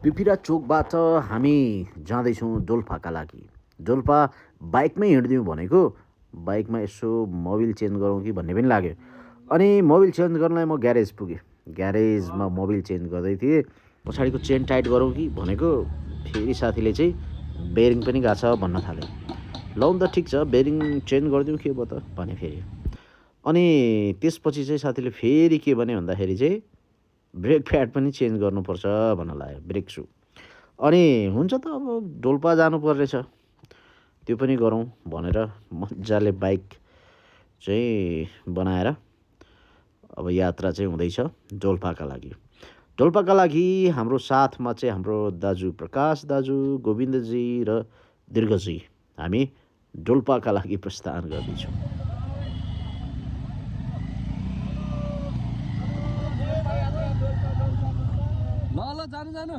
पिपिरा चोकबाट हामी जाँदैछौँ डोल्पाका लागि। डोल्पा बाइकमै हिँडिदिउँ भनेको, बाइकमा यसो मोबिल चेन्ज गरौँ कि भन्ने पनि लाग्यो। अनि मोबिल चेन्ज गर्नलाई म ग्यारेज पुगेँ। ग्यारेजमा मोबिल चेन्ज गर्दै थिएँ। पछाडिको चेन टाइट गरौँ कि भनेको, फेरि साथीले चाहिँ बेरिङ पनि गएको छ भन्न थाल्यो। लौन त ठिक छ, बेरिङ चेन्ज गरिदिउँ के भयो त भने फेरि। अनि त्यसपछि चाहिँ साथीले फेरि के भने भन्दाखेरि चाहिँ ब्रेक प्याड पनि चेन्ज गर्नुपर्छ भन्न लाग्यो, ब्रेक सू। अनि हुन्छ त अब डोल्पा जानुपर्नेछ, त्यो पनि गरौँ भनेर मजाले बाइक चाहिँ बनाएर अब यात्रा चाहिँ हुँदैछ डोल्पाका लागि। डोल्पाका लागि हाम्रो साथमा चाहिँ हाम्रो दाजु प्रकाश दाजु, गोविन्दजी र दीर्घजी, हामी डोल्पाका लागि प्रस्थान गर्दैछौँ। ल जानु